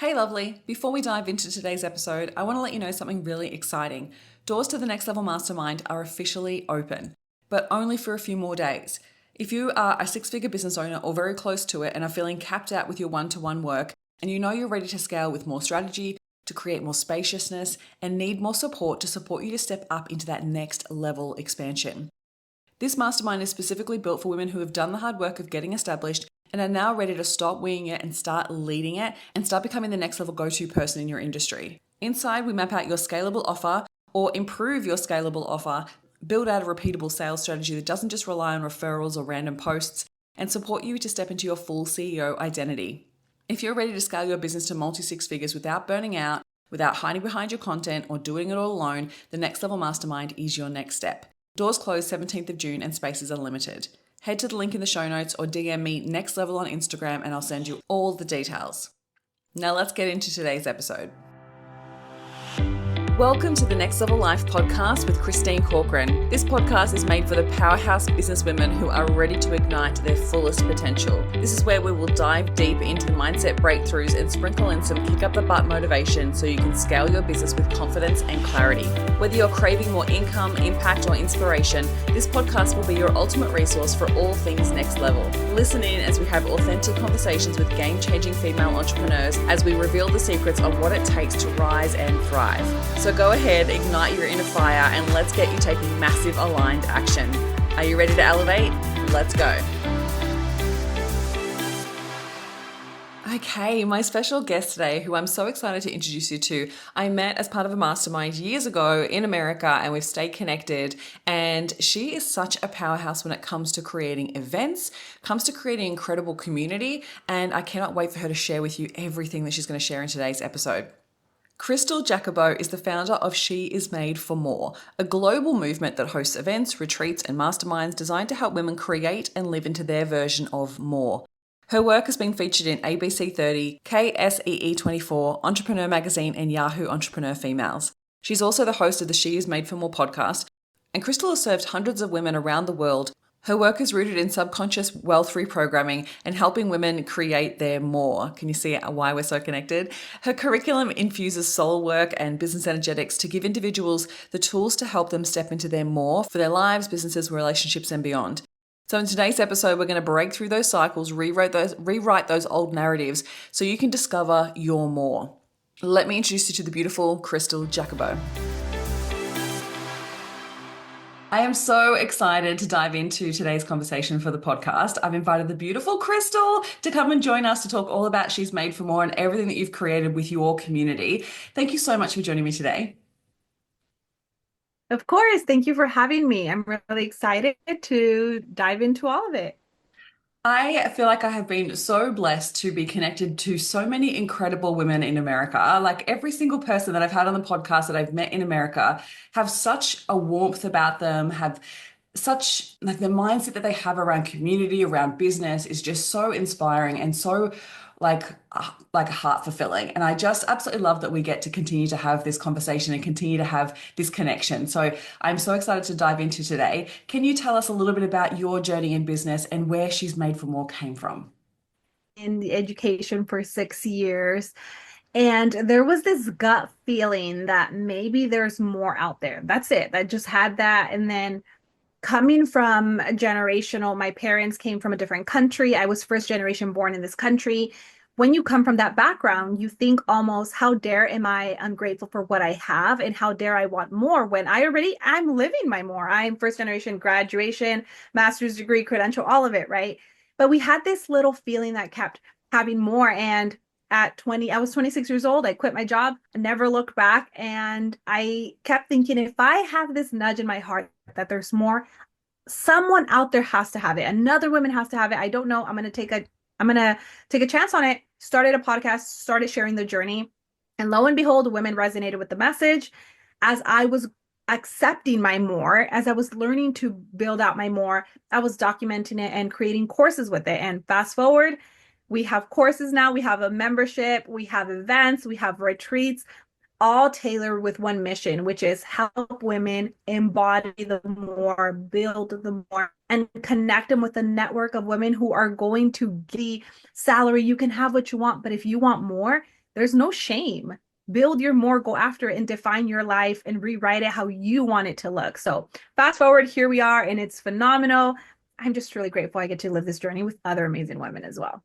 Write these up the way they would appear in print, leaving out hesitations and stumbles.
Hey lovely, before we dive into today's episode, I want to let you know something really exciting. Doors to the Next Level Mastermind are officially open, but only for a few more days. If you are a six-figure business owner or very close to it and are feeling capped out with your one-to-one work, and you know you're ready to scale with more strategy, to create more spaciousness, and need more support to support you to step up into that next level expansion. This mastermind is specifically built for women who have done the hard work of getting established and are now ready to stop winging it and start leading it and start becoming the next level go-to person in your industry. Inside, we map out your scalable offer or improve your scalable offer, build out a repeatable sales strategy that doesn't just rely on referrals or random posts, and support you to step into your full CEO identity. If you're ready to scale your business to multi-six figures without burning out, without hiding behind your content or doing it all alone, the Next Level Mastermind is your next step. Doors close 17th of June and spaces are limited. Head to the link in the show notes or DM me Next Level on Instagram and I'll send you all the details. Now let's get into today's episode. Welcome to the Next Level Life podcast with Christine Corcoran. This podcast is made for the powerhouse businesswomen who are ready to ignite their fullest potential. This is where we will dive deep into the mindset breakthroughs and sprinkle in some kick up the butt motivation so you can scale your business with confidence and clarity. Whether you're craving more income, impact, or inspiration, this podcast will be your ultimate resource for all things next level. Listen in as we have authentic conversations with game-changing female entrepreneurs as we reveal the secrets of what it takes to rise and thrive. So go ahead, ignite your inner fire, and let's get you taking massive aligned action. Are you ready to elevate? Let's go. Okay, my special guest today, who I'm so excited to introduce you to, I met as part of a mastermind years ago in America, and we've stayed connected. And she is such a powerhouse when it comes to creating events, comes to creating incredible community, and I cannot wait for her to share with you everything that she's going to share in today's episode. Cristal Jacobo is the founder of She Is Made for More, a global movement that hosts events, retreats, and masterminds designed to help women create and live into their version of more. Her work has been featured in ABC 30, KSEE 24, Entrepreneur Magazine, and Yahoo Entrepreneur Females. She's also the host of the She Is Made for More podcast, and Cristal has served hundreds of women around the world. Her work is rooted in subconscious wealth reprogramming and helping women create their more. Can you see why we're so connected? Her curriculum infuses soul work and business energetics to give individuals the tools to help them step into their more for their lives, businesses, relationships, and beyond. So in today's episode, we're going to break through those cycles, rewrite those old narratives so you can discover your more. Let me introduce you to the beautiful Cristal Jacobo. I am so excited to dive into today's conversation for the podcast. I've invited the beautiful Cristal to come and join us to talk all about She's Made for More and everything that you've created with your community. Thank you so much for joining me today. Of course. Thank you for having me. I'm really excited to dive into all of it. I feel like I have been so blessed to be connected to so many incredible women in America. Like every single person that I've had on the podcast that I've met in America have such a warmth about them, have such like the mindset that they have around community, around business is just so inspiring and so like heart fulfilling. And I just absolutely love that we get to continue to have this conversation and continue to have this connection. So I'm so excited to dive into today. Can you tell us a little bit about your journey in business and where She's Made for More came from? In the education for 6 years. And there was this gut feeling that maybe there's more out there. That's it. I just had that. And then coming from a generational, my parents came from a different country. I was first generation born in this country. When you come from that background, you think almost, how dare am I ungrateful for what I have and how dare I want more when I'm living my more. I'm first generation graduation, master's degree, credential, all of it, right? But we had this little feeling that kept having more. And at 20, I was 26 years old. I quit my job, I never looked back. And I kept thinking, if I have this nudge in my heart that there's more, someone out there has to have it. Another woman has to have it. I don't know. I'm going to take a chance on it. Started a podcast, started sharing the journey. And lo and behold, women resonated with the message. As I was accepting my more, as I was learning to build out my more, I was documenting it and creating courses with it. And fast forward, we have courses now, we have a membership, we have events, we have retreats, all tailored with one mission, which is help women embody the more, build the more, and connect them with a network of women who are going to get the salary. You can have what you want, but if you want more, There's no shame. Build your more, go after it, and define your life and rewrite it how you want it to look. So, fast forward, here we are, and it's phenomenal. I'm just really grateful I get to live this journey with other amazing women as well.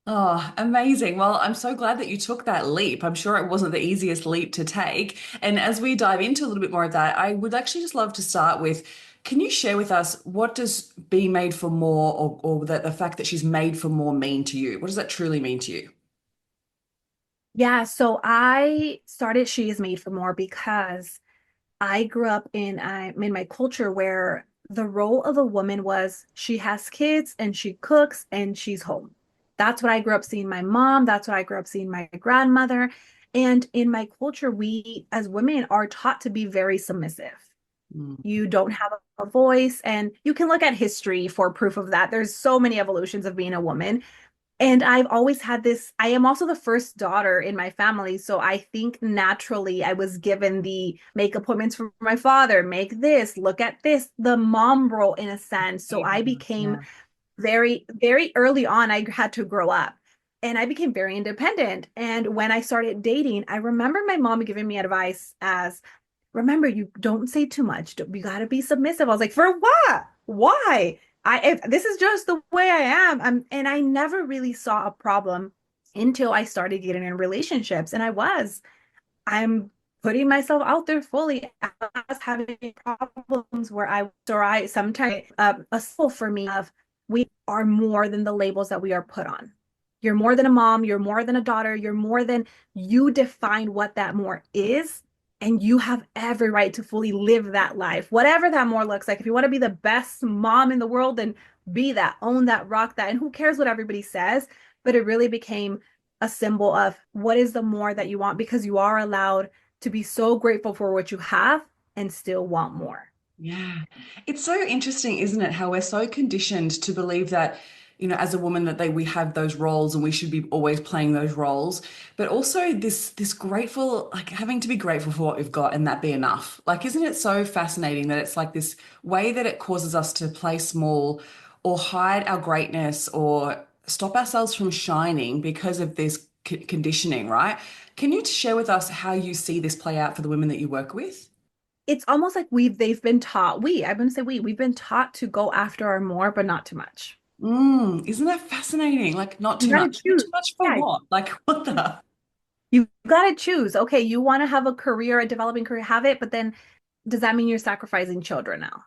Oh, amazing. Well, I'm so glad that you took that leap. I'm sure it wasn't the easiest leap to take. And as we dive into a little bit more of that, I would actually just love to start with, can you share with us what does being made for more or the fact that she's made for more mean to you? What does that truly mean to you? Yeah, so I started She Is Made for More because I grew up in my culture where the role of a woman was she has kids and she cooks and she's home. That's what I grew up seeing my mom. That's what I grew up seeing my grandmother. And in my culture, we as women are taught to be very submissive. Mm. You don't have a voice, and you can look at history for proof of that. There's so many evolutions of being a woman. And I've always had this. I am also the first daughter in my family. So I think naturally I was given the make appointments for my father, make this, look at this, the mom role in a sense. So I became Yeah. very, very early on, I had to grow up and I became very independent. And when I started dating, I remember my mom giving me advice as, remember, you don't say too much. You got to be submissive. I was like, for what? Why? If this is just the way I am. And I never really saw a problem until I started getting in relationships. And I'm putting myself out there fully. I was having problems where I sometimes, a soul for me of we are more than the labels that we are put on. You're more than a mom, you're more than a daughter, you're more than you define what that more is. And you have every right to fully live that life, whatever that more looks like. If you want to be the best mom in the world, then be that, own that, rock that. And who cares what everybody says? But it really became a symbol of what is the more that you want because you are allowed to be so grateful for what you have and still want more. Yeah. It's so interesting, isn't it? How we're so conditioned to believe that, as a woman that we have those roles and we should be always playing those roles, but also this grateful, like having to be grateful for what we've got and that be enough. Like, isn't it so fascinating that it's like this way that it causes us to play small or hide our greatness or stop ourselves from shining because of this conditioning, right? Can you share with us how you see this play out for the women that you work with? It's almost like they've been taught, I'm going to say we've been taught to go after our more, but not too much. Isn't that fascinating? Like, not You too got to much. Not choose. too much for Yeah. what? Like, what the? You got to choose. Okay, you want to have a career, a developing career, have it, but then does that mean you're sacrificing children now?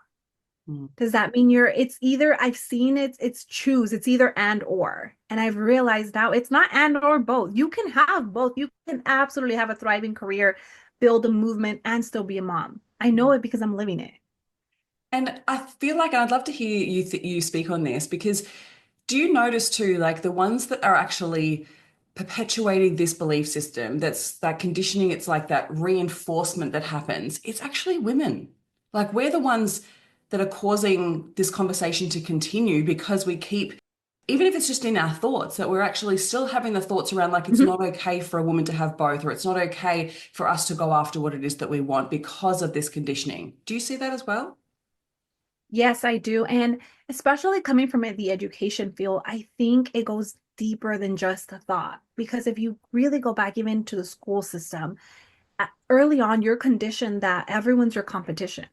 Mm. Does that mean it's either, I've seen it's choose, it's either and or. And I've realized now it's not and or both. You can have both. You can absolutely have a thriving career, build a movement, and still be a mom. I know it because I'm living it. And I feel like, and I'd love to hear you speak on this because do you notice too, like the ones that are actually perpetuating this belief system, that's that conditioning, it's like that reinforcement that happens, it's actually women. Like we're the ones that are causing this conversation to continue because we keep, even if it's just in our thoughts, that we're actually still having the thoughts around like it's Mhm. not okay for a woman to have both, or it's not okay for us to go after what it is that we want because of this conditioning. Do you see that as well? Yes, I do. And especially coming from the education field, I think it goes deeper than just a thought. Because if you really go back even to the school system, early on, you're conditioned that everyone's your competition.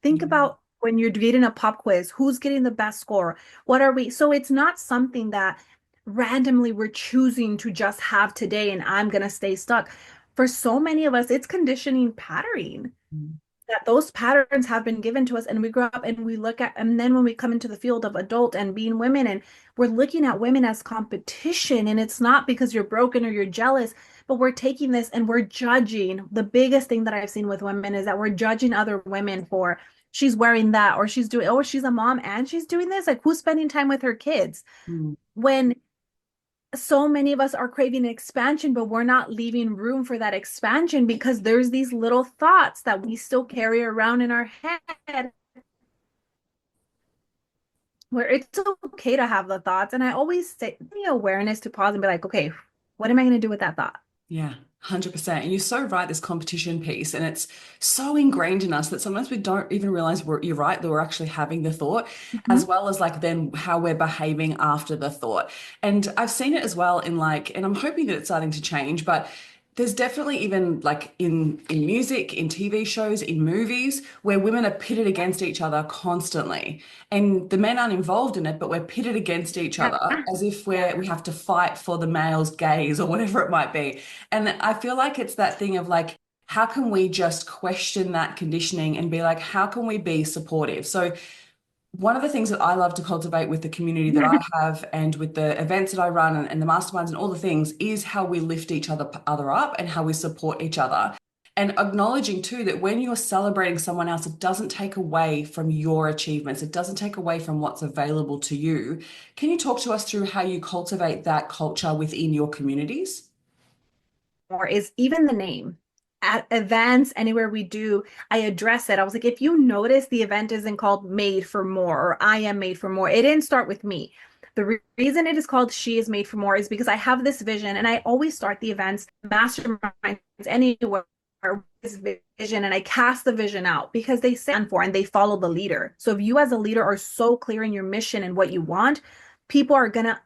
Think Yeah. about when you're getting a pop quiz, who's getting the best score? What are we? So it's not something that randomly we're choosing to just have today and I'm going to stay stuck. For so many of us, it's conditioning patterning Mm. that those patterns have been given to us and we grow up and we look at, and then when we come into the field of adult and being women and we're looking at women as competition, and it's not because you're broken or you're jealous, but we're taking this and we're judging. The biggest thing that I've seen with women is that we're judging other women for she's wearing that, or she's doing, or she's a mom and she's doing this, like who's spending time with her kids, Mm. when so many of us are craving expansion, but we're not leaving room for that expansion because there's these little thoughts that we still carry around in our head where it's okay to have the thoughts. And I always say, the awareness to pause and be like, okay, what am I going to do with that thought? Yeah. 100%. And you're so right, this competition piece. And it's so ingrained in us that sometimes we don't even realize you're right, that we're actually having the thought, as Mhm. well as like then how we're behaving after the thought. And I've seen it as well in like, and I'm hoping that it's starting to change, but there's definitely even like in music, in TV shows, in movies, where women are pitted against each other constantly. And the men aren't involved in it, but we're pitted against each Yeah. other as if Yeah. we have to fight for the male's gaze or whatever it might be. And I feel like it's that thing of like, how can we just question that conditioning and be like, how can we be supportive? So one of the things that I love to cultivate with the community that I have and with the events that I run and the masterminds and all the things is how we lift each other up and how we support each other. And acknowledging too that when you're celebrating someone else, it doesn't take away from your achievements. It doesn't take away from what's available to you. Can you talk to us through how you cultivate that culture within your communities? More is even the name. At events, anywhere we do, I address it. I was like, if you notice the event isn't called Made for More or I Am Made for More, it didn't start with me. The reason it is called She is Made for More is because I have this vision and I always start the events, masterminds, anywhere with this vision and I cast the vision out because they stand for and they follow the leader. So if you as a leader are so clear in your mission and what you want, people are gonna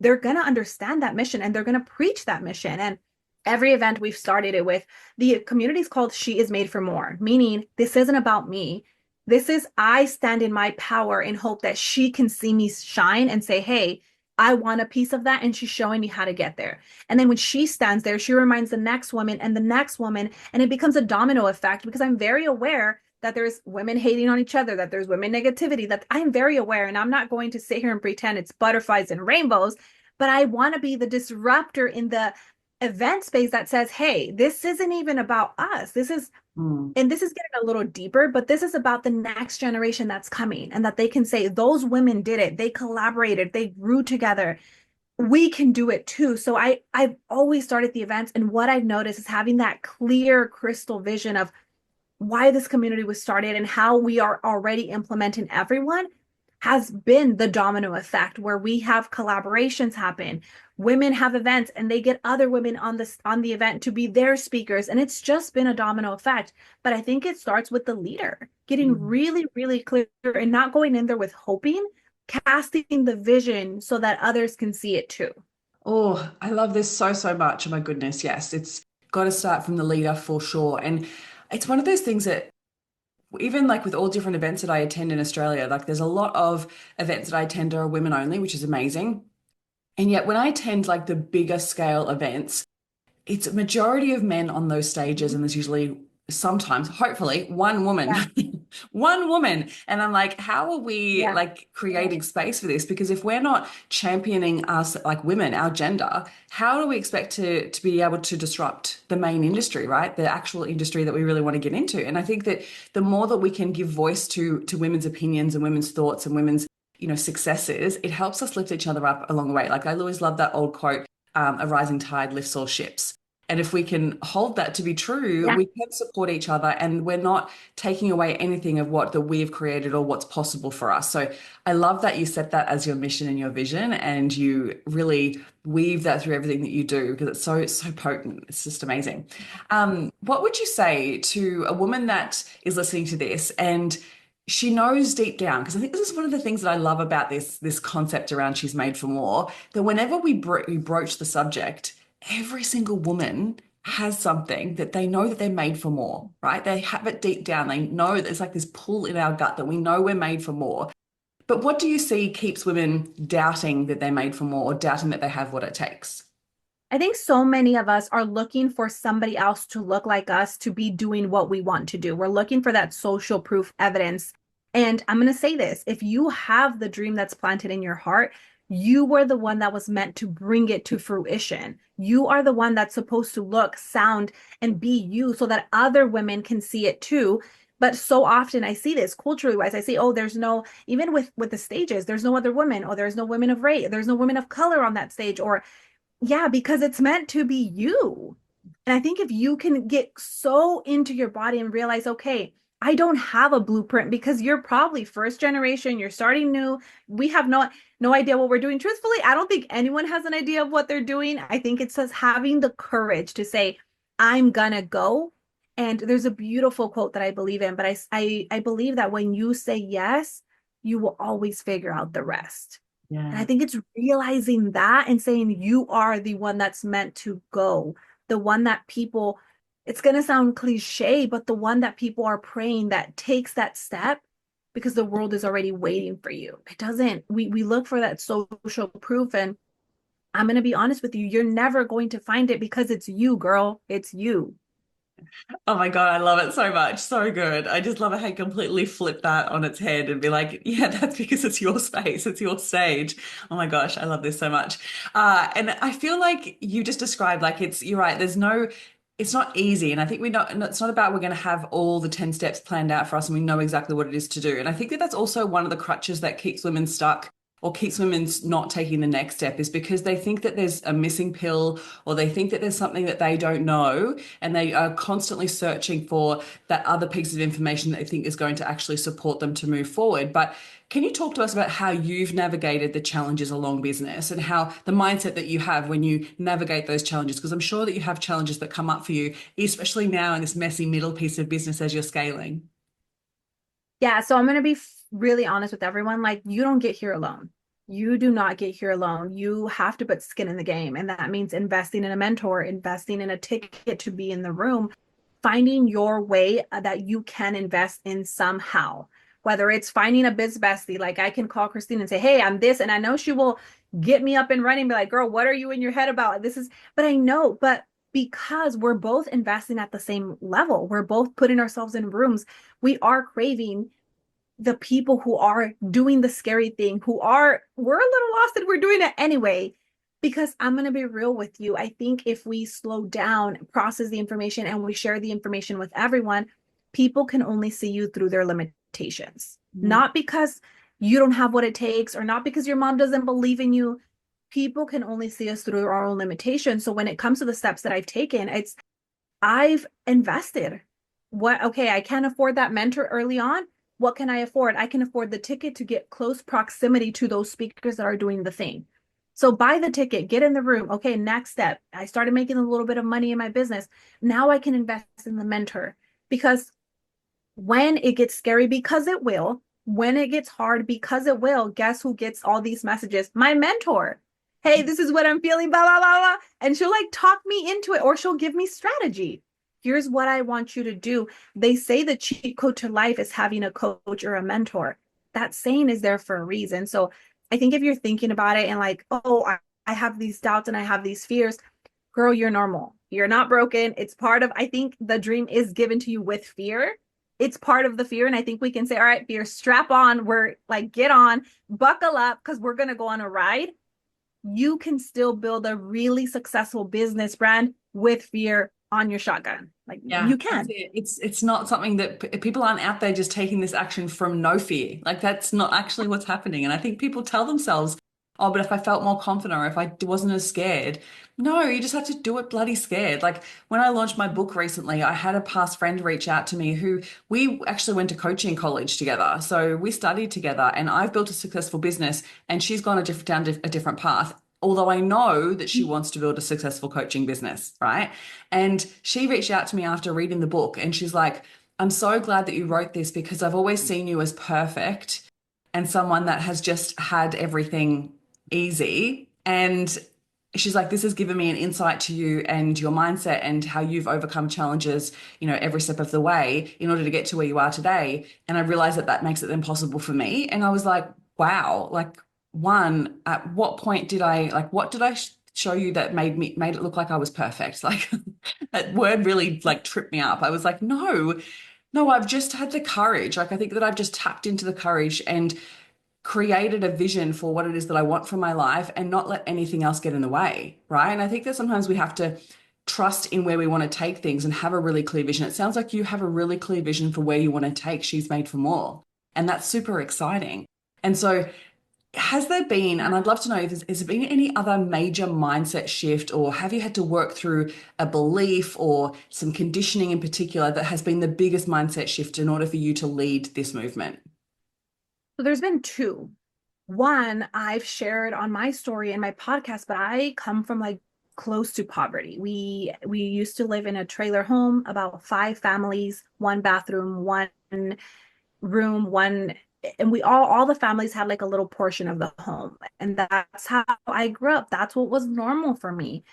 they're gonna understand that mission and they're gonna preach that mission. And every event we've started it with, the community is called She is Made for More, meaning this isn't about me. This is I stand in my power and hope that she can see me shine and say, hey, I want a piece of that. And she's showing me how to get there. And then when she stands there, she reminds the next woman and the next woman. And it becomes a domino effect because I'm very aware that there's women hating on each other, that there's women negativity, that I'm very aware. And I'm not going to sit here and pretend it's butterflies and rainbows, but I want to be the disruptor in the event space that says, hey, this isn't even about us. This is, Mm. and this is getting a little deeper, but this is about the next generation that's coming and that they can say, those women did it. They collaborated, they grew together. We can do it too. So I've always started the events. And what I've noticed is having that clear crystal vision of why this community was started and how we are already implementing everyone has been the domino effect where we have collaborations happen. Women have events and they get other women on the event to be their speakers. And it's just been a domino effect. But I think it starts with the leader getting Mm. really, really clear and not going in there with hoping, casting the vision so that others can see it too. Oh, I love this so, so much. Oh my goodness. Yes, it's got to start from the leader for sure. And it's one of those things that even like with all different events that I attend in Australia, like there's a lot of events that I attend that are women only, which is amazing. And yet when I attend like the bigger scale events, it's a majority of men on those stages, and there's usually sometimes, hopefully, one woman, Yeah. one woman. And I'm like, how are we Yeah. like creating space for this? Because if we're not championing us like women, our gender, how do we expect to be able to disrupt the main industry, right? The actual industry that we really want to get into. And I think that the more that we can give voice to women's opinions and women's thoughts and women's successes, it helps us lift each other up along the way. Like I always love that old quote, a rising tide lifts all ships. And if we can hold that to be true, Yeah. we can support each other and we're not taking away anything of what that we've created or what's possible for us. So I love that you set that as your mission and your vision and you really weave that through everything that you do because it's so, so potent. It's just amazing. What would you say to a woman that is listening to this and she knows deep down, because I think this is one of the things that I love about this concept around she's made for more, that whenever we broach the subject, every single woman has something that they know that they're made for more, right? They have it deep down. They know there's like this pull in our gut that we know we're made for more. But what do you see keeps women doubting that they're made for more or doubting that they have what it takes? I think so many of us are looking for somebody else to look like us to be doing what we want to do. We're looking for that social proof evidence. And I'm going to say this, if you have the dream that's planted in your heart, you were the one that was meant to bring it to fruition. You are the one that's supposed to look, sound, and be you so that other women can see it too. But so often I see this culturally wise. I see, oh, there's no, even with the stages, there's no other women, or there's no women of race, there's no women of color on that stage, or yeah, because it's meant to be you. And I think if you can get so into your body and realize, okay, I don't have a blueprint because you're probably first generation, you're starting new. We have no idea what we're doing. Truthfully, I don't think anyone has an idea of what they're doing. I think it's just having the courage to say, I'm gonna go. And there's a beautiful quote that I believe in, but I believe that when you say yes, you will always figure out the rest. And I Yeah. think it's realizing that and saying you are the one that's meant to go, the one that people, it's going to sound cliche, but the one that people are praying that takes that step because the world is already waiting for you. It doesn't, we look for that social proof. And I'm going to be honest with you, you're never going to find it because it's you, girl. It's you. Oh my God, I love it so much. So good. I just love how you completely flip that on its head and be like, yeah, that's because it's your space, it's your stage. Oh my gosh, I love this so much. And I feel like you just described like you're right, it's not easy. And I think it's not about we're going to have all the 10 steps planned out for us and we know exactly what it is to do. And I think that that's also one of the crutches that keeps women stuck or keeps women not taking the next step is because they think that there's a missing pill or they think that there's something that they don't know and they are constantly searching for that other piece of information that they think is going to actually support them to move forward. But can you talk to us about how you've navigated the challenges along business and how the mindset that you have when you navigate those challenges? Because I'm sure that you have challenges that come up for you, especially now in this messy middle piece of business as you're scaling. Yeah, so I'm going to be really honest with everyone. Like, you don't get here alone. You do not get here alone. You have to put skin in the game. And that means investing in a mentor, investing in a ticket to be in the room, finding your way that you can invest in somehow. Whether it's finding a biz bestie, like I can call Christine and say, hey, I'm this. And I know she will get me up and running, be like, girl, what are you in your head about? This is, but I know, but because we're both investing at the same level, we're both putting ourselves in rooms, we are craving the people who are doing the scary thing, we're a little lost and we're doing it anyway. Because I'm going to be real with you. I think if we slow down, process the information, and we share the information with everyone, people can only see you through their limitations. Mm. Not because you don't have what it takes or not because your mom doesn't believe in you. People can only see us through our own limitations. So when it comes to the steps that I've taken, I've invested. Okay, I can't afford that mentor early on. What can I afford? I can afford the ticket to get close proximity to those speakers that are doing the thing. So buy the ticket, get in the room. Okay, next step. I started making a little bit of money in my business. Now I can invest in the mentor because when it gets scary, because it will, when it gets hard, because it will, guess who gets all these messages? My mentor. Hey, this is what I'm feeling, blah, blah, blah, blah. And she'll like talk me into it or she'll give me strategy. Here's what I want you to do. They say the cheat code to life is having a coach or a mentor. That saying is there for a reason. So I think if you're thinking about it and like, oh, I have these doubts and I have these fears, girl, you're normal. You're not broken. It's part of, I think the dream is given to you with fear. It's part of the fear. And I think we can say, all right, fear, strap on. We're like, get on, buckle up, because we're going to go on a ride. You can still build a really successful business brand with fear on your shotgun. Like Yeah, you that's can. it. It's not something that people aren't out there just taking this action from no fear. Like that's not actually what's happening. And I think people tell themselves, "Oh, but if I felt more confident or if I wasn't as scared." No, you just have to do it bloody scared. Like when I launched my book recently, I had a past friend reach out to me who we actually went to coaching college together. So we studied together and I've built a successful business and she's gone down a different path. Although I know that she wants to build a successful coaching business, right? And she reached out to me after reading the book and she's like, I'm so glad that you wrote this because I've always seen you as perfect and someone that has just had everything easy. And she's like, this has given me an insight to you and your mindset and how you've overcome challenges, every step of the way in order to get to where you are today. And I realized that that makes it then possible for me. And I was like, wow, like one, at what point did I, like, what did I show you that made it look like I was perfect? Like that word really like tripped me up. I was like, no, I've just had the courage. Like I think that I've just tapped into the courage and created a vision for what it is that I want from my life and not let anything else get in the way, right? And I think that sometimes we have to trust in where we want to take things and have a really clear vision. It sounds like you have a really clear vision for where you want to take She's Made for More. And that's super exciting. And so has there been, and I'd love to know if has there been any other major mindset shift, or have you had to work through a belief or some conditioning in particular that has been the biggest mindset shift in order for you to lead this movement? So there's been two. One, I've shared on my story in my podcast, but I come from like close to poverty. We used to live in a trailer home, about 5 families, one bathroom, one room, one, and we all the families had like a little portion of the home. And that's how I grew up. That's what was normal for me.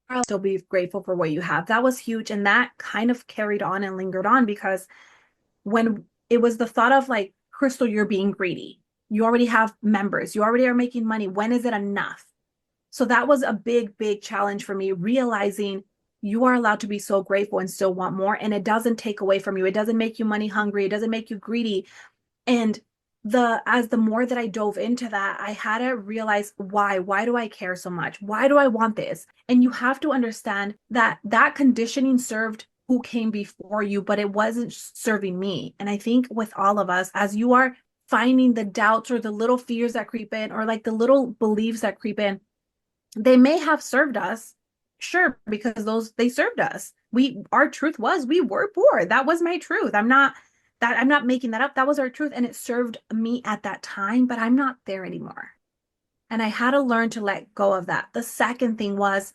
I'll still be grateful for what you have. That was huge. And that kind of carried on and lingered on because when it was the thought of like, Cristal, you're being greedy. You already have members. You already are making money. When is it enough? So that was a big, big challenge for me, realizing you are allowed to be so grateful and still want more. And it doesn't take away from you. It doesn't make you money hungry. It doesn't make you greedy. And the more that I dove into that, I had to realize why do I care so much? Why do I want this? And you have to understand that that conditioning served who came before you, but it wasn't serving me. And I think with all of us, as you are finding the doubts or the little fears that creep in, or like the little beliefs that creep in, they may have served us, sure, because those they served us. Our truth was we were poor. That was my truth. I'm not making that up. That was our truth, and it served me at that time, but I'm not there anymore. And I had to learn to let go of that. The second thing was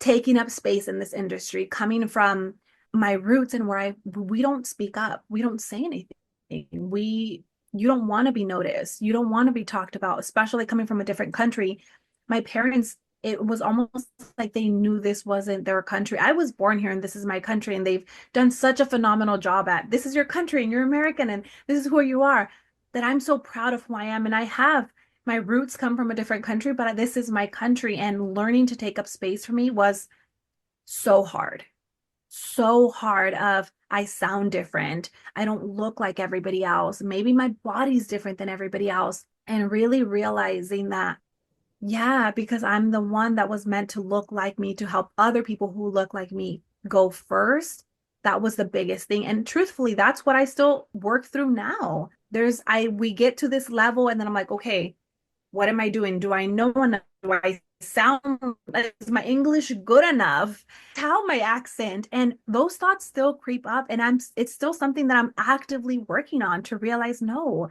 taking up space in this industry, coming from my roots and where we don't speak up, we don't say anything. You don't want to be noticed. You don't want to be talked about, especially coming from a different country. My parents, it was almost like they knew this wasn't their country. I was born here and this is my country, and they've done such a phenomenal job at this is your country and you're American and this is who you are, that I'm so proud of who I am. And I have my roots come from a different country, but this is my country. And learning to take up space for me was so hard. So hard of I sound different. I don't look like everybody else. Maybe my body's different than everybody else. And really realizing that, yeah, because I'm the one that was meant to look like me, to help other people who look like me go first. That was the biggest thing. And truthfully, that's what I still work through now. We get to this level and then I'm like, okay, what am I doing? Do I know enough? Do I sound, is my English good enough? How my accent? And those thoughts still creep up. And it's still something that I'm actively working on to realize, no,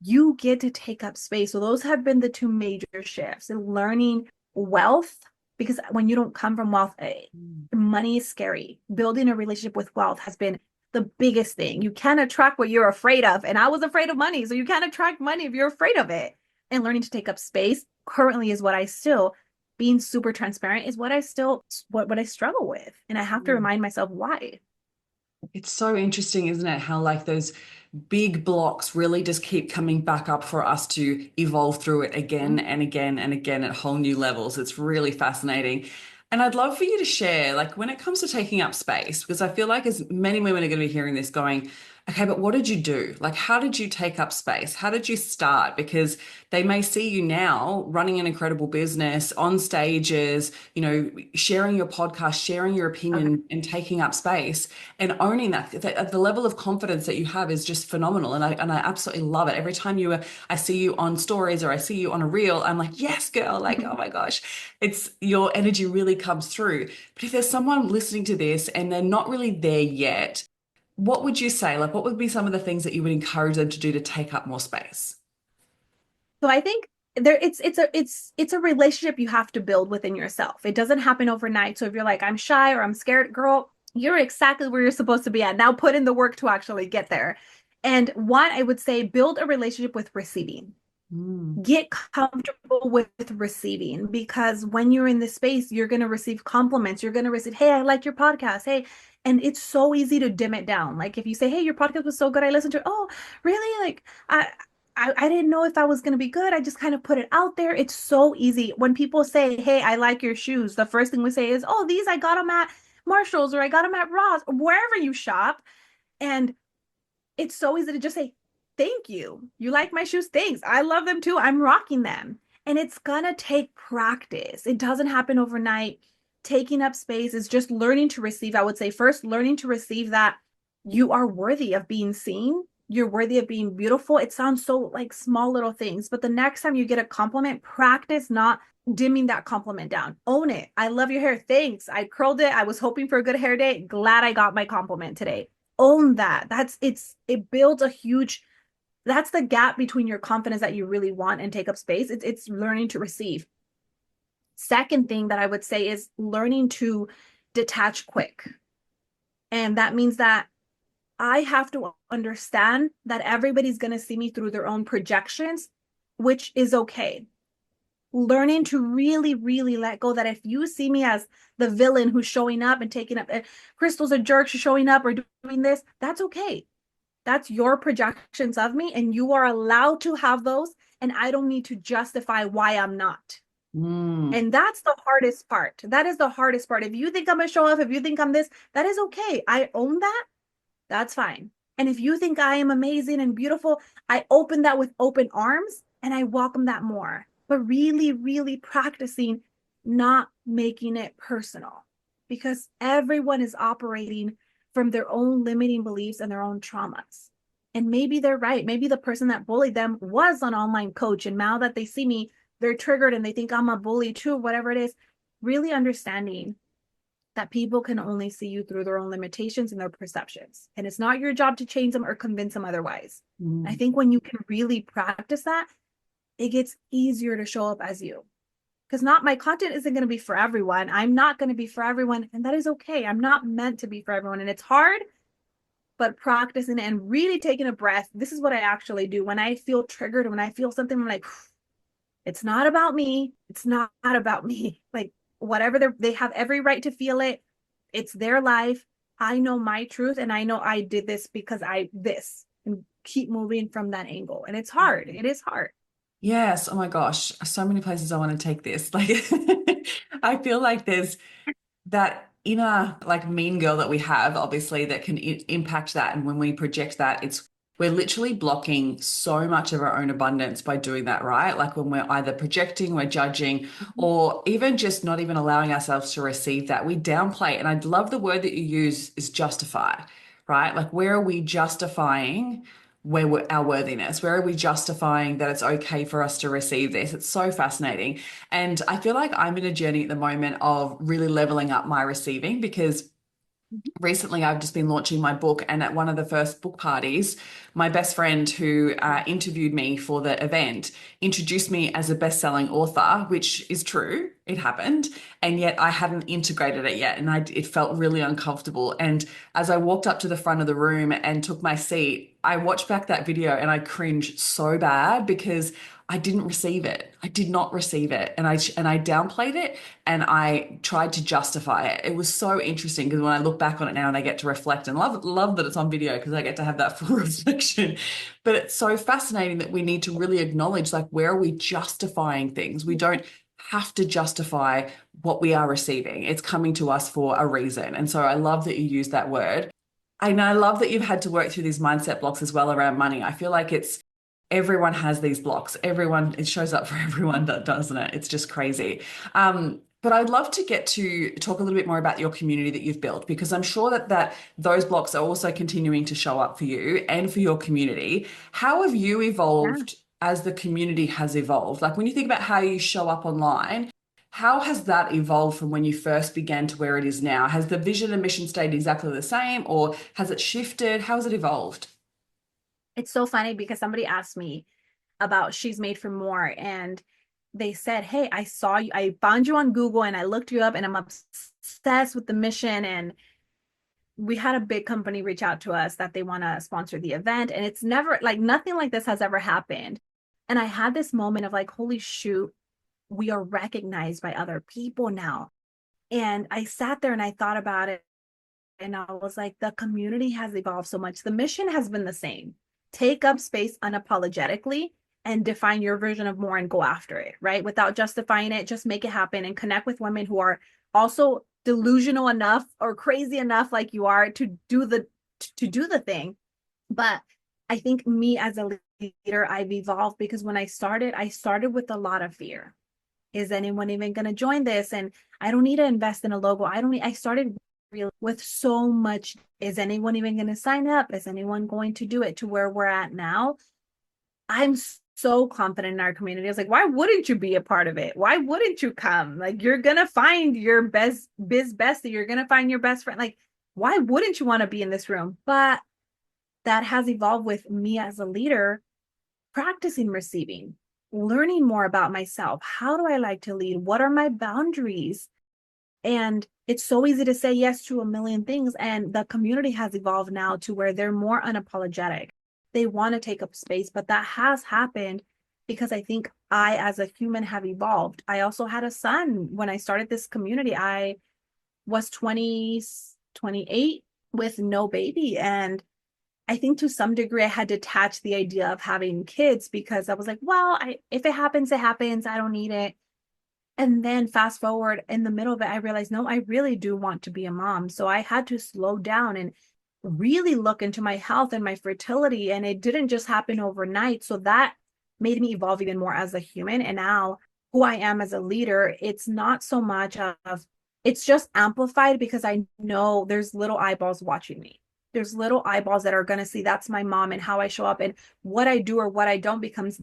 you get to take up space. So those have been the two major shifts in learning wealth, because when you don't come from wealth, money is scary. Building a relationship with wealth has been the biggest thing. You can't attract what you're afraid of. And I was afraid of money. So you can't attract money if you're afraid of it. And learning to take up space currently is what I still, being super transparent is what I still, what I struggle with. And I have to remind myself why. It's so interesting, isn't it? How like those big blocks really just keep coming back up for us to evolve through it again and again and again at whole new levels. It's really fascinating. And I'd love for you to share, like when it comes to taking up space, because I feel like as many women are going to be hearing this going, okay, but what did you do? Like, how did you take up space? How did you start? Because they may see you now running an incredible business on stages, sharing your podcast, sharing your Okay. opinion and taking up space and owning that. The level of confidence that you have is just phenomenal. And I absolutely love it. Every time I see you on stories or I see you on a reel, I'm like, yes, girl, like, oh my gosh, it's your energy really comes through. But if there's someone listening to this and they're not really there yet, what would you say? Like, what would be some of the things that you would encourage them to do to take up more space? So I think it's a relationship you have to build within yourself. It doesn't happen overnight. So if you're like, I'm shy or I'm scared, girl, you're exactly where you're supposed to be at. Now put in the work to actually get there. And one, I would say build a relationship with receiving. Mm. Get comfortable with receiving, because when you're in this space, you're going to receive compliments. You're going to receive, hey, I like your podcast. Hey, and it's so easy to dim it down. Like if you say, hey, your podcast was so good, I listened to it. Oh, really? Like I didn't know if I was going to be good. I just kind of put it out there. It's so easy. When people say, hey, I like your shoes, the first thing we say is, oh, these I got them at Marshall's or I got them at Ross, or wherever you shop. And it's so easy to just say, thank you. You like my shoes? Thanks. I love them too. I'm rocking them. And it's gonna take practice. It doesn't happen overnight. Taking up space is just learning to receive. I would say first, learning to receive that you are worthy of being seen. You're worthy of being beautiful. It sounds so like small little things, but the next time you get a compliment, practice not dimming that compliment down. Own it. I love your hair. Thanks. I curled it. I was hoping for a good hair day. Glad I got my compliment today. Own that. It builds a huge, that's the gap between your confidence that you really want and take up space. It's learning to receive. Second thing that I would say is learning to detach quick. And that means that I have to understand that everybody's going to see me through their own projections, which is okay. Learning to really, really let go that if you see me as the villain who's showing up and taking up, Cristal's a jerk, she's showing up or doing this, that's okay. That's your projections of me, and you are allowed to have those. And I don't need to justify why I'm not. Mm. And that's the hardest part. That is the hardest part. If you think I'm a show off, if you think I'm this, that is okay. I own that. That's fine. And if you think I am amazing and beautiful, I open that with open arms and I welcome that more. But really, really practicing not making it personal, because everyone is operating from their own limiting beliefs and their own traumas. And maybe they're right. Maybe the person that bullied them was an online coach. And now that they see me, they're triggered and they think I'm a bully too, whatever it is. Really understanding that people can only see you through their own limitations and their perceptions. And it's not your job to change them or convince them otherwise. I think when you can really practice that, it gets easier to show up as you. Because not my content isn't going to be for everyone. I'm not going to be for everyone. And that is okay. I'm not meant to be for everyone. And it's hard, but practicing it and really taking a breath. This is what I actually do. When I feel triggered, when I feel something, I'm like, it's not about me. It's not about me. Like, whatever they have every right to feel it. It's their life. I know my truth, and I know I did this because and keep moving from that angle. And it's hard. It is hard. Yes. Oh my gosh. So many places I want to take this. Like, I feel like there's that inner like mean girl that we have, obviously, that can impact that. And when we project that, we're literally blocking so much of our own abundance by doing that, right? Like when we're either projecting, we're judging, or even just not even allowing ourselves to receive that, we downplay. And I love the word that you use is justify, right? Like where are we justifying our worthiness? Where are we justifying that it's okay for us to receive this? It's so fascinating. And I feel like I'm in a journey at the moment of really leveling up my receiving, because recently I've just been launching my book, and at one of the first book parties, my best friend who interviewed me for the event introduced me as a best-selling author, which is true, it happened, and yet I hadn't integrated it yet, and it felt really uncomfortable. And as I walked up to the front of the room and took my seat, I watched back that video and I cringed so bad because I didn't receive it. I did not receive it. And I downplayed it and I tried to justify it. It was so interesting because when I look back on it now and I get to reflect, and love that it's on video because I get to have that full reflection. But it's so fascinating that we need to really acknowledge, like, where are we justifying things? We don't have to justify what we are receiving. It's coming to us for a reason. And so I love that you use that word. And I love that you've had to work through these mindset blocks as well around money. I feel like everyone has these blocks. It shows up for everyone, doesn't it? It's just crazy. But I'd love to get to talk a little bit more about your community that you've built, because I'm sure that those blocks are also continuing to show up for you and for your community. How have you Yeah. evolved as the community has evolved? Like when you think about how you show up online, how has that evolved from when you first began to where it is now? Has the vision and mission stayed exactly the same, or has it shifted? How has it evolved? It's so funny because somebody asked me about She's Made for More, and they said, hey, I saw you, I found you on Google and I looked you up and I'm obsessed with the mission. And we had a big company reach out to us that they want to sponsor the event. And it's never like nothing like this has ever happened. And I had this moment of like, holy shoot, we are recognized by other people now. And I sat there and I thought about it. And I was like, the community has evolved so much. The mission has been the same. Take up space unapologetically and define your version of more and go after it, right? Without justifying it, just make it happen and connect with women who are also delusional enough or crazy enough like you are to do the thing. But I think me as a leader, I've evolved because when I started with a lot of fear. Is anyone even going to join this? And I don't need to invest in a logo. I started with so much. Is anyone even going to sign up? Is anyone going to do it? To where we're at now, I'm so confident in our community. I was like, why wouldn't you be a part of it? Why wouldn't you come? Like, you're going to find your best bestie. You're going to find your best friend. Like, why wouldn't you want to be in this room? But that has evolved with me as a leader practicing receiving. learning more about myself. How do I like to lead? What are my boundaries? And it's so easy to say yes to a million things. And the community has evolved now to where they're more unapologetic. They want to take up space, but that has happened because I think I, as a human, have evolved. I also had a son when I started this community. I was 28 with no baby. And I think to some degree, I had to detach the idea of having kids because I was like, well, if it happens, it happens. I don't need it. And then fast forward in the middle of it, I realized, no, I really do want to be a mom. So I had to slow down and really look into my health and my fertility. And it didn't just happen overnight. So that made me evolve even more as a human. And now who I am as a leader, it's not so much of, it's just amplified because I know there's little eyeballs watching me. There's little eyeballs that are going to see that's my mom and how I show up, and what I do or what I don't becomes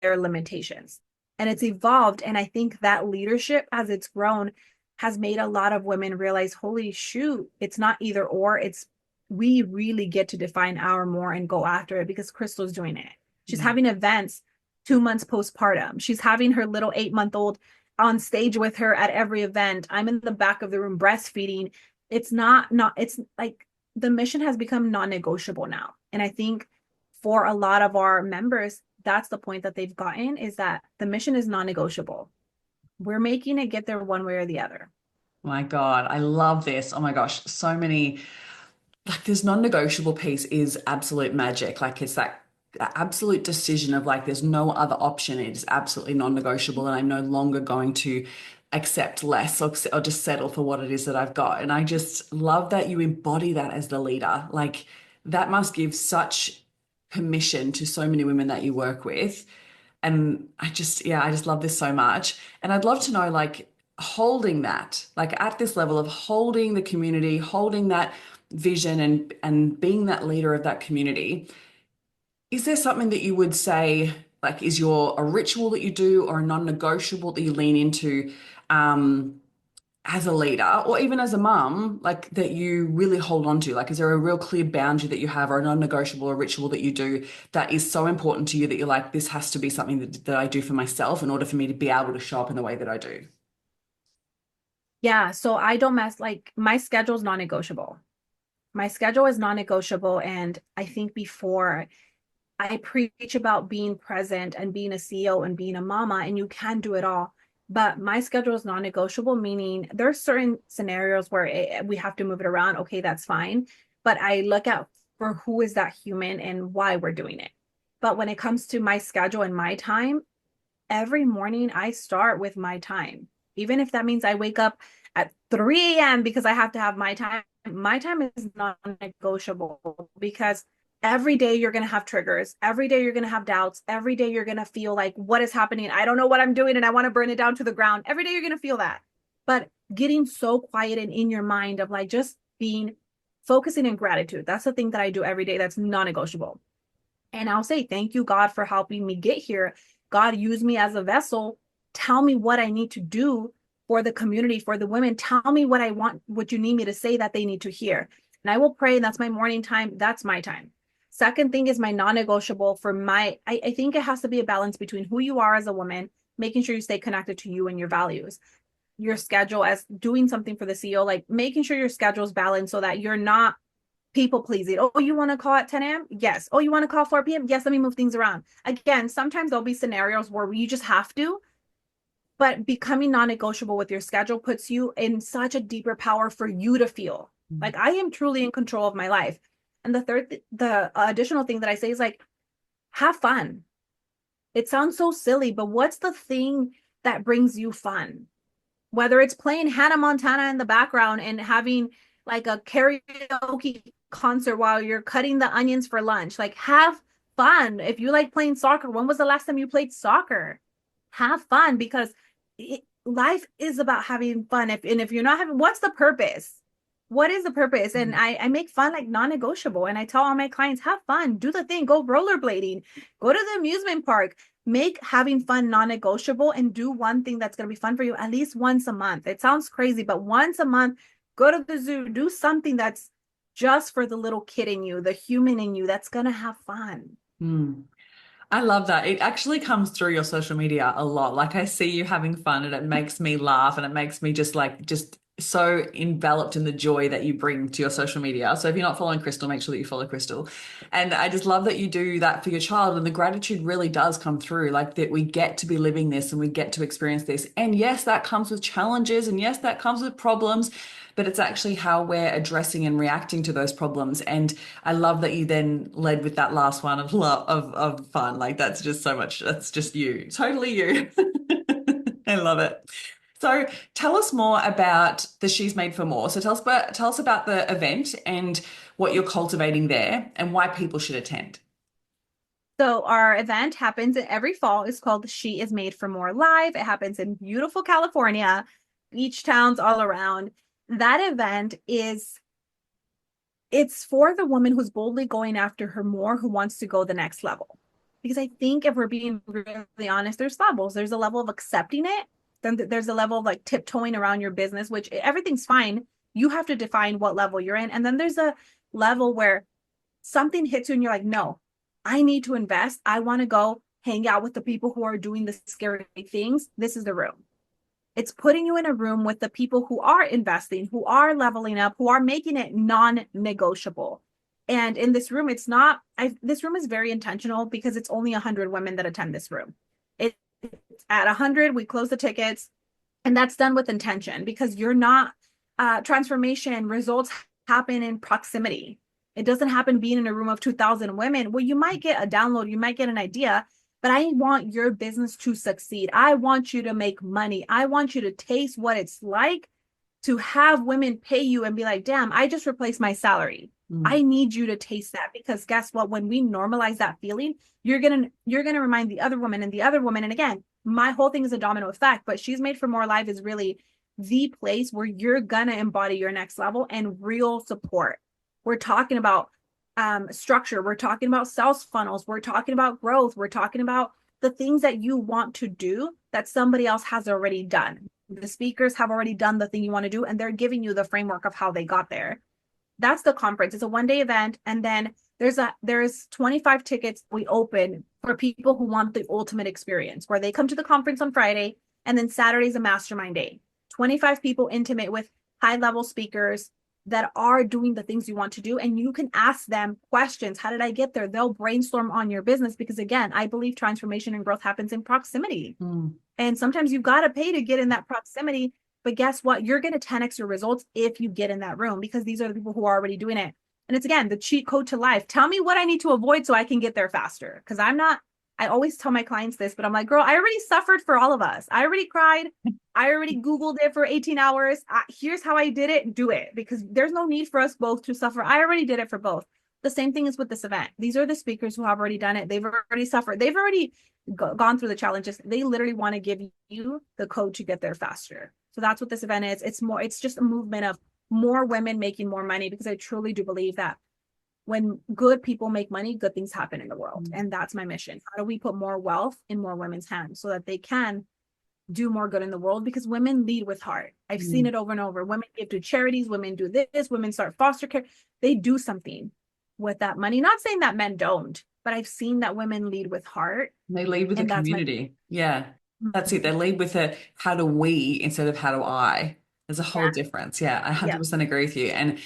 their limitations. And it's evolved. And I think that leadership, as it's grown, has made a lot of women realize, holy shoot, it's not either or, it's we really get to define our more and go after it, because Cristal's doing it. She's Mm. having events 2 months postpartum. She's having her little 8-month-old on stage with her at every event. I'm in the back of the room breastfeeding. It's like the mission has become non-negotiable now. And I think for a lot of our members, that's the point that they've gotten, is that the mission is non-negotiable. We're making it get there one way or the other. My God, I love this. Oh my gosh, so many, like this non-negotiable piece is absolute magic. Like it's that absolute decision of like there's no other option. It is absolutely non-negotiable, and I'm no longer going to accept less or just settle for what it is that I've got. And I just love that you embody that as the leader. Like that must give such permission to so many women that you work with. And I just love this so much. And I'd love to know, like, holding that, like at this level of holding the community, holding that vision and being that leader of that community, is there something that you would say, like, is your a ritual that you do or a non-negotiable that you lean into as a leader or even as a mum, like that you really hold on to? Like, is there a real clear boundary that you have or a non-negotiable or ritual that you do that is so important to you that you're like, this has to be something that I do for myself in order for me to be able to show up in the way that I do? Yeah, so I don't mess, like, my schedule is non-negotiable. My schedule is non-negotiable. And I think before, I preach about being present and being a CEO and being a mama, and you can do it all. But my schedule is non-negotiable, meaning there are certain scenarios where we have to move it around. Okay, that's fine. But I look at for who is that human and why we're doing it. But when it comes to my schedule and my time, every morning I start with my time. Even if that means I wake up at 3 a.m. because I have to have my time is non-negotiable, because every day you're going to have triggers. Every day you're going to have doubts. Every day you're going to feel like, what is happening? I don't know what I'm doing and I want to burn it down to the ground. Every day you're going to feel that. But getting so quiet and in your mind of like just being focusing in gratitude. That's the thing that I do every day that's non-negotiable. And I'll say, thank you, God, for helping me get here. God, use me as a vessel. Tell me what I need to do for the community, for the women. Tell me what I want, what you need me to say that they need to hear. And I will pray. And that's my morning time. That's my time. Second thing is my non-negotiable for I think it has to be a balance between who you are as a woman, making sure you stay connected to you and your values, your schedule as doing something for the CEO, like making sure your schedule is balanced so that you're not people pleasing. Oh, you want to call at 10 a.m.? Yes. Oh, you want to call 4 p.m.? Yes, let me move things around. Again, sometimes there'll be scenarios where you just have to, but becoming non-negotiable with your schedule puts you in such a deeper power for you to feel like I am truly in control of my life. And the additional thing that I say is like, have fun. It sounds so silly, but what's the thing that brings you fun? Whether it's playing Hannah Montana in the background and having like a karaoke concert while you're cutting the onions for lunch, like have fun. If you like playing soccer, when was the last time you played soccer? Have fun, because life is about having fun. If you're not having, what's the purpose? What is the purpose? And I make fun like non-negotiable. And I tell all my clients, have fun, do the thing, go rollerblading, go to the amusement park, make having fun non-negotiable, and do one thing that's going to be fun for you at least once a month. It sounds crazy, but once a month, go to the zoo, do something that's just for the little kid in you, the human in you that's going to have fun. Mm. I love that. It actually comes through your social media a lot. Like I see you having fun and it makes me laugh and it makes me just so enveloped in the joy that you bring to your social media. So if you're not following Crystal, make sure that you follow Crystal. And I just love that you do that for your child and the gratitude really does come through like that we get to be living this and we get to experience this. And yes, that comes with challenges and yes, that comes with problems, but it's actually how we're addressing and reacting to those problems. And I love that you then led with that last one of love of fun. Like that's just so much. That's just you, totally you. I love it. So tell us more about the She's Made for More. So tell us about the event and what you're cultivating there and why people should attend. So our event happens every fall. It's called She is Made for More Live. It happens in beautiful California, beach towns all around. That event is it's for the woman who's boldly going after her more, who wants to go the next level. Because I think if we're being really honest, there's levels. There's a level of accepting it. Then there's a level of like tiptoeing around your business, which everything's fine. You have to define what level you're in. And then there's a level where something hits you and you're like, no, I need to invest. I want to go hang out with the people who are doing the scary things. This is the room. It's putting you in a room with the people who are investing, who are leveling up, who are making it non-negotiable. And in this room, it's not, this room is very intentional because it's only 100 women that attend this room. It's at 100, we close the tickets, and that's done with intention because you're not, transformation results happen in proximity. It doesn't happen being in a room of 2,000 women. Well, you might get a download, you might get an idea, but I want your business to succeed. I want you to make money. I want you to taste what it's like to have women pay you and be like, damn, I just replaced my salary. Mm. I need you to taste that because guess what? When we normalize that feeling, you're gonna remind the other woman and the other woman. And again, my whole thing is a domino effect, but She's Made for More Live is really the place where you're gonna embody your next level and real support. We're talking about structure. We're talking about sales funnels. We're talking about growth. We're talking about the things that you want to do that somebody else has already done. The speakers have already done the thing you want to do, and they're giving you the framework of how they got there. That's the conference. It's a one-day event, and then there's 25 tickets we open for people who want the ultimate experience, where they come to the conference on Friday, and then Saturday's a mastermind day. 25 people intimate with high-level speakers that are doing the things you want to do, and you can ask them questions. How did I get there? They'll brainstorm on your business because again, I believe transformation and growth happens in proximity. Mm. And sometimes you've got to pay to get in that proximity, but guess what? You're going to 10x your results if you get in that room because these are the people who are already doing it. And it's again, the cheat code to life. Tell me what I need to avoid so I can get there faster. Because I always tell my clients this, but I'm like, girl, I already suffered for all of us. I already cried. I already Googled it for 18 hours. Here's how I did it. Do it because there's no need for us both to suffer. I already did it for both. The same thing is with this event. These are the speakers who have already done it. They've already suffered. They've already gone through the challenges. They literally want to give you the code to get there faster. So that's what this event is. It's just a movement of more women making more money because I truly do believe that when good people make money, good things happen in the world. And that's my mission. How do we put more wealth in more women's hands so that they can do more good in the world? Because women lead with heart. I've seen it over and over. Women give to charities, women do this, women start foster care. They do something with that money. Not saying that men don't, but I've seen that women lead with heart. They lead with a And that's my community. Yeah, that's it. They lead with a how do we instead of how do I. There's a whole yeah. difference. Yeah, I Yeah. 100% agree with you. And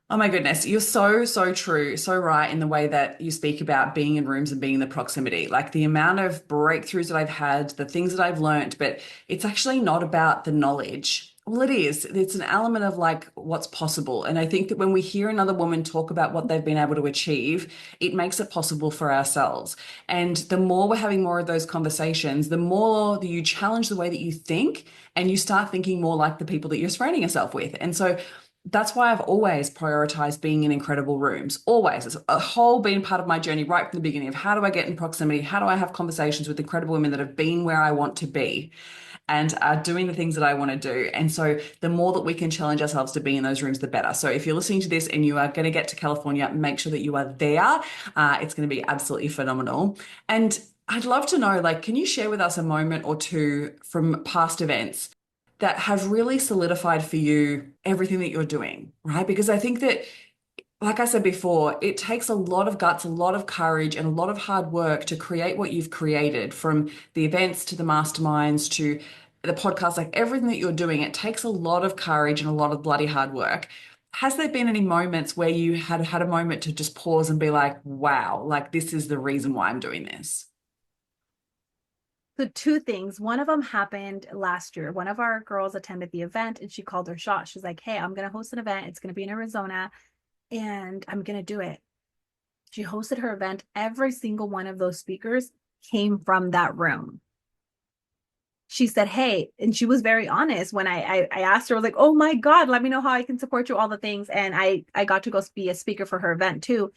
oh my goodness, you're so, so true, so right in the way that you speak about being in rooms and being in the proximity. Like the amount of breakthroughs that I've had, the things that I've learned, but it's actually not about the knowledge. Well, it is. It's an element of like what's possible. And I think that when we hear another woman talk about what they've been able to achieve, it makes it possible for ourselves. And the more we're having more of those conversations, the more that you challenge the way that you think and you start thinking more like the people that you're surrounding yourself with. And so that's why I've always prioritized being in incredible rooms. Always. It's a whole been part of my journey right from the beginning of how do I get in proximity? How do I have conversations with incredible women that have been where I want to be and are doing the things that I want to do? And so the more that we can challenge ourselves to be in those rooms, the better. So if you're listening to this and you are going to get to California, make sure that you are there. It's going to be absolutely phenomenal. And I'd love to know, like, can you share with us a moment or two from past events that have really solidified for you everything that you're doing, right? Because I think that like I said before, it takes a lot of guts, a lot of courage, and a lot of hard work to create what you've created, from the events to the masterminds to the podcast, like everything that you're doing. It takes a lot of courage and a lot of bloody hard work. Has there been any moments where you had a moment to just pause and be like, wow, like this is the reason why I'm doing this? So two things. One of them happened last year. One of our girls attended the event and she called her shot. She's like, "Hey, I'm going to host an event. It's going to be in Arizona and I'm going to do it." She hosted her event. Every single one of those speakers came from that room. She said, "Hey," and she was very honest when I asked her, I was like, "Oh my God, let me know how I can support you, all the things." And I got to go be a speaker for her event too.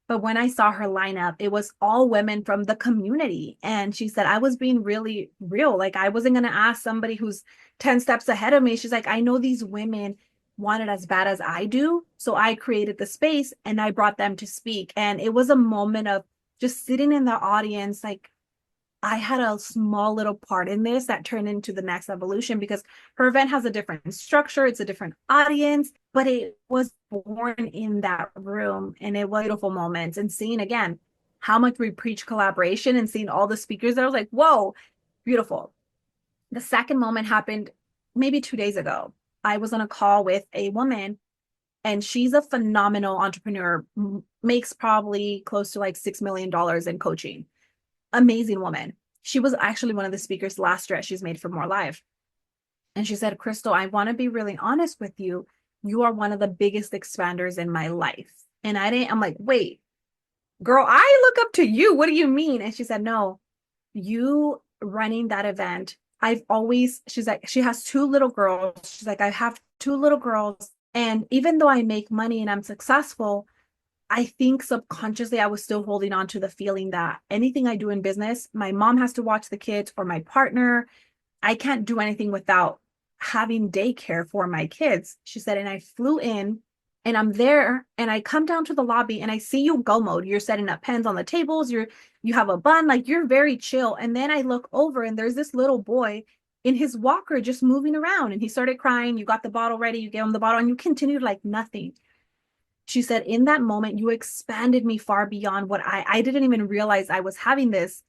But when I saw her lineup, it was all women from the community. And she said, I was being really real. Like, I wasn't going to ask somebody who's 10 steps ahead of me. She's like, I know these women want it as bad as I do. So I created the space and I brought them to speak. And it was a moment of just sitting in the audience, like, I had a small little part in this that turned into the next evolution because her event has a different structure, it's a different audience, but it was born in that room and it was beautiful moments. And seeing again how much we preach collaboration and seeing all the speakers, I was like, whoa, beautiful. The second moment happened maybe 2 days ago. I was on a call with a woman and she's a phenomenal entrepreneur, makes probably close to like $6 million in coaching. Amazing woman. She was actually one of the speakers last year at She's Made for More Live. And she said, Cristal, I want to be really honest with you. You are one of the biggest expanders in my life. And I'm like, wait, girl, I look up to you. What do you mean? And she said, no, you running that event. She's like, she has two little girls. She's like, I have two little girls. And even though I make money and I'm successful, I think subconsciously I was still holding on to the feeling that anything I do in business, my mom has to watch the kids or my partner. I can't do anything without having daycare for my kids. She said, and I flew in and I'm there and I come down to the lobby and I see you go mode. You're setting up pens on the tables. You have a bun, like you're very chill. And then I look over and there's this little boy in his walker just moving around and he started crying. You got the bottle ready, you gave him the bottle and you continued like nothing. She said, in that moment, you expanded me far beyond what I didn't even realize I was having this.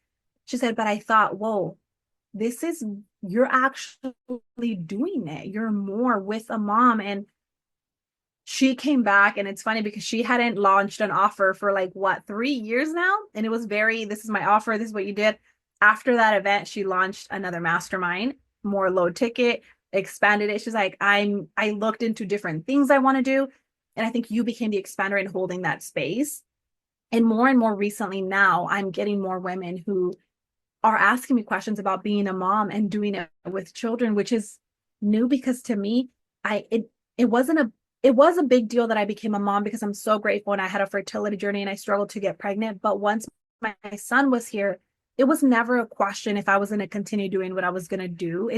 She said, but I thought, whoa, you're actually doing it. You're more with a mom. And she came back and it's funny because she hadn't launched an offer for like what, 3 years now. And it was this is my offer. This is what you did. After that event, she launched another mastermind, more low ticket, expanded it. She's like, I looked into different things I want to do. And I think you became the expander in holding that space. And more recently now, I'm getting more women who are asking me questions about being a mom and doing it with children, which is new because to me, it wasn't it was a big deal that I became a mom because I'm so grateful and I had a fertility journey and I struggled to get pregnant. But once my son was here, it was never a question if I was going to continue doing what I was going to do.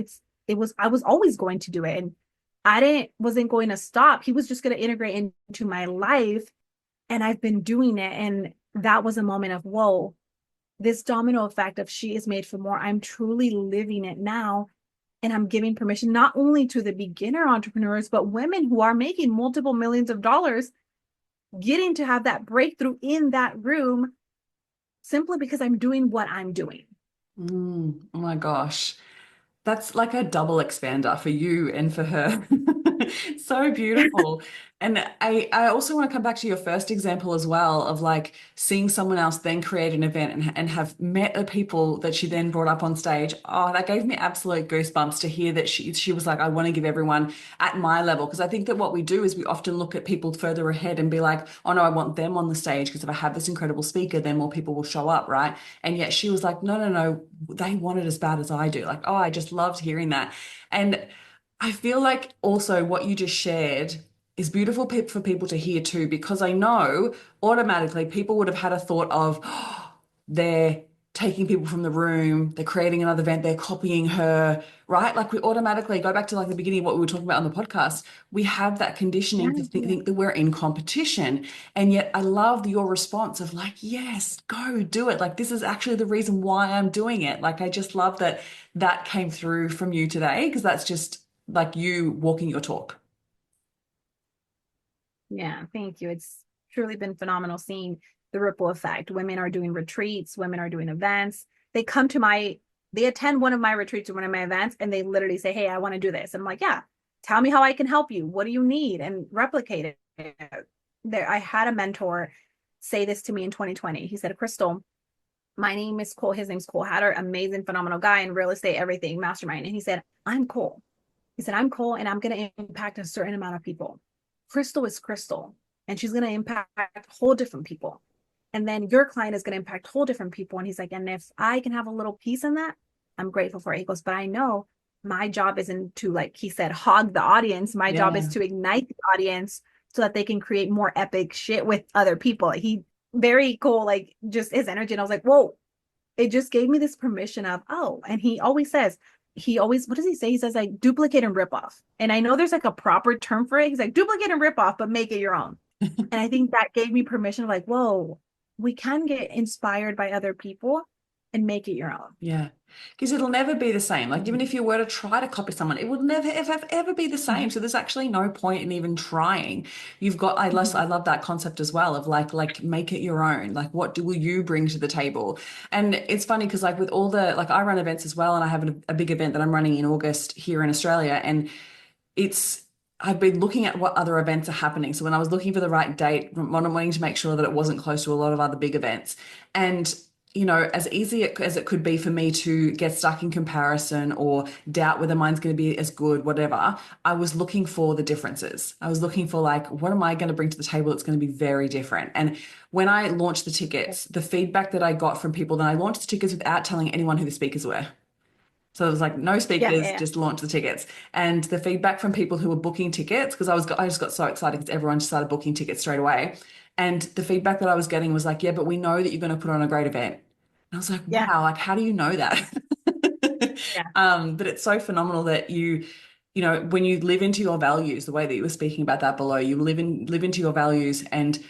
I was always going to do it. And wasn't going to stop. He was just going to integrate into my life. And I've been doing it. And that was a moment of, whoa, this domino effect of She Is Made for More. I'm truly living it now. And I'm giving permission not only to the beginner entrepreneurs, but women who are making multiple millions of dollars, getting to have that breakthrough in that room simply because I'm doing what I'm doing. Oh my gosh. That's like a double expander for you and for her. So beautiful. And I also want to come back to your first example as well of like seeing someone else then create an event and have met the people that she then brought up on stage. Oh, that gave me absolute goosebumps to hear that she was like, I want to give everyone at my level. Because I think that what we do is we often look at people further ahead and be like, oh no, I want them on the stage because if I have this incredible speaker, then more people will show up, right? And yet she was like, no, no, no, they want it as bad as I do. Like, oh, I just loved hearing that. And I feel like also what you just shared is beautiful for people to hear too, because I know automatically people would have had a thought of, oh, they're taking people from the room, they're creating another event, they're copying her, right? Like we automatically go back to like the beginning of what we were talking about on the podcast. We have that conditioning to think that we're in competition. And yet I love your response of like, yes, go do it. Like this is actually the reason why I'm doing it. Like I just love that that came through from you today because that's just like you walking your talk. Yeah, thank you. truly been phenomenal seeing the ripple effect. Women are doing retreats, women are doing events. They come to they attend one of my retreats or one of my events, and they literally say, "Hey, I want to do this." I'm like, "Yeah, tell me how I can help you. What do you need?" And replicate it. There, I had a mentor say this to me in 2020. He said, "Cristal, my name is Cole. His name's Cole Hatter, amazing, phenomenal guy in real estate, everything, mastermind." And he said, "I'm Cole." He said, "I'm Cole, and I'm going to impact a certain amount of people. Cristal is Cristal, and she's going to impact whole different people. And then your client is going to impact whole different people." And he's like, "And if I can have a little piece in that, I'm grateful for it." He goes, "But I know my job isn't to, like he said, hog the audience. My job is Yeah. to ignite the audience so that they can create more epic shit with other people." He very cool, like just his energy. And I was like, whoa, it just gave me this permission of, oh, and he always says, what does he say? He says like duplicate and rip off. And I know there's like a proper term for it. He's like duplicate and rip off, but make it your own. And I think that gave me permission of like, whoa, we can get inspired by other people and make it your own. Yeah. Because it'll never be the same. Like, even Mhm. if you were to try to copy someone, it would never, ever be the same. So there's actually no point in even trying. You've got, I Mhm. love that concept as well of like, make it your own. Like, will you bring to the table? And it's funny because, like, with all like, I run events as well, and I have a big event that I'm running in August here in Australia. And it's, I've been looking at what other events are happening. So when I was looking for the right date, wanting to make sure that it wasn't close to a lot of other big events. And as easy as it could be for me to get stuck in comparison or doubt whether mine's going to be as good, whatever, I was looking for the differences. I was looking for, like, what am I going to bring to the table that's going to be very different? And when I launched the tickets, the feedback that I got from people, then I launched the tickets without telling anyone who the speakers were. So it was like no Yeah, speakers, yeah, just launch the tickets. And the feedback from people who were booking tickets, because I just got so excited because everyone just started booking tickets straight away. And the feedback that I was getting was like, yeah, but we know that you're going to put on a great event. And I was like, yeah, wow, like, how do you know that? yeah. But it's so phenomenal that when you live into your values, the way that you were speaking about that below, you live into your values and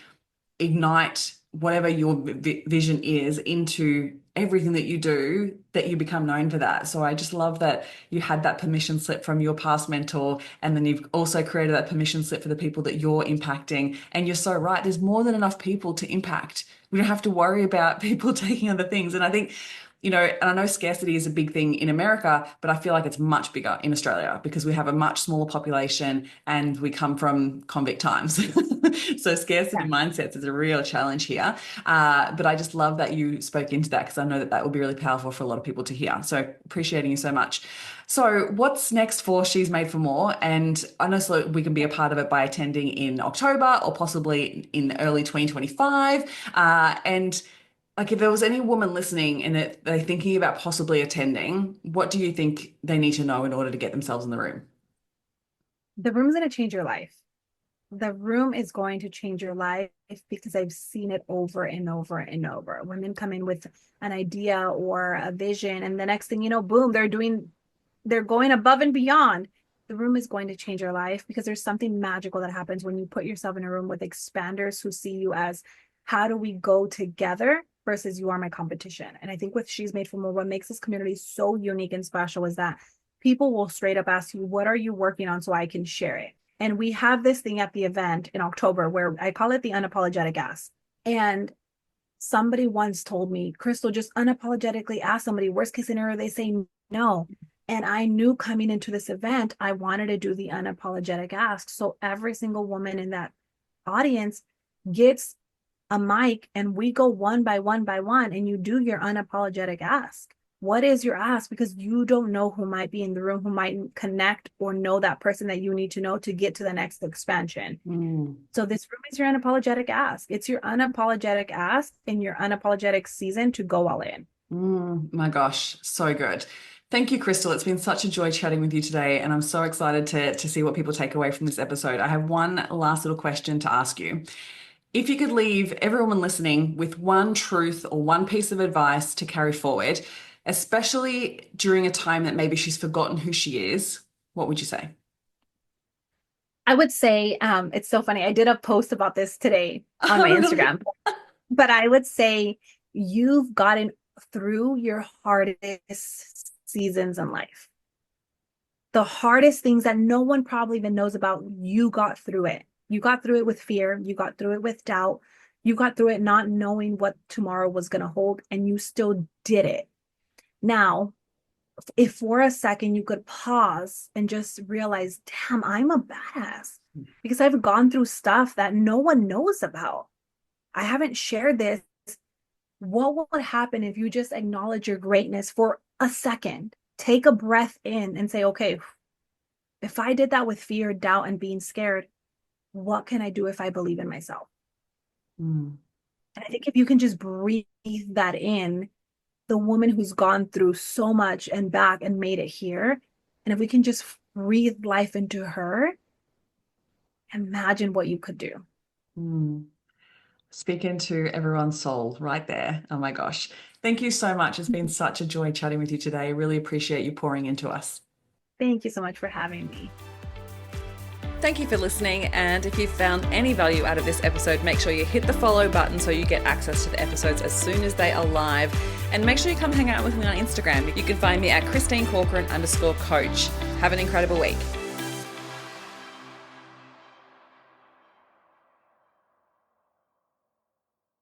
ignite whatever your vision is into everything that you do, that you become known for that. So I just love that you had that permission slip from your past mentor, and then you've also created that permission slip for the people that you're impacting. And you're so right, there's more than enough people to impact. We don't have to worry about people taking other things. And I think, and I know scarcity is a big thing in America, but I feel like it's much bigger in Australia because we have a much smaller population and we come from convict times. So scarcity Yeah. mindsets is a real challenge here. But I just love that you spoke into that, because I know that that will be really powerful for a lot of people to hear. So appreciating you so much. So what's next for She's Made for More? And I know so we can be a part of it by attending in October or possibly in early 2025. And like, if there was any woman listening and they're thinking about possibly attending, what do you think they need to know in order to get themselves in the room? The room's going to change your life. The room is going to change your life because I've seen it over and over and over. Women come in with an idea or a vision, and the next thing you know, boom, they're going above and beyond. The room is going to change your life because there's something magical that happens when you put yourself in a room with expanders who see you as, how do we go together versus you are my competition. And I think with She's Made for More, what makes this community so unique and special is that people will straight up ask you, what are you working on so I can share it? And we have this thing at the event in October where I call it the unapologetic ask. And somebody once told me, Cristal, just unapologetically ask somebody, worst case scenario, they say no. And I knew coming into this event, I wanted to do the unapologetic ask. So every single woman in that audience gets a mic and we go one by one by one, and you do your unapologetic ask. What is your ask? Because you don't know who might be in the room, who might connect or know that person that you need to know to get to the next expansion. Mm. So this room is your unapologetic ask. It's your unapologetic ask in your unapologetic season to go all in. My gosh, so good. Thank you, Cristal. It's been such a joy chatting with you today, and I'm so excited to see what people take away from this episode. I have one last little question to ask you. If you could leave everyone listening with one truth or one piece of advice to carry forward, especially during a time that maybe she's forgotten who she is, what would you say? I would say, it's so funny. I did a post about this today on my Oh, really? Instagram, but I would say you've gotten through your hardest seasons in life. The hardest things that no one probably even knows about, you got through it. You got through it with fear. You got through it with doubt. You got through it not knowing what tomorrow was going to hold, and you still did it. Now, if for a second you could pause and just realize, damn, I'm a badass because I've gone through stuff that no one knows about. I haven't shared this. What would happen if you just acknowledge your greatness for a second? Take a breath in and say, okay, if I did that with fear, doubt, and being scared, what can I do if I believe in myself? Mm. And I think if you can just breathe that in, the woman who's gone through so much and back and made it here, and if we can just breathe life into her, imagine what you could do. Mm. Speaking to everyone's soul right there. Oh my gosh. Thank you so much. It's been such a joy chatting with you today. Really appreciate you pouring into us. Thank you so much for having me. Thank you for listening, and if you found any value out of this episode, make sure you hit the follow button so you get access to the episodes as soon as they are live, and make sure you come hang out with me on Instagram. You can find me at ChristineCorcoran_coach. Have an incredible week.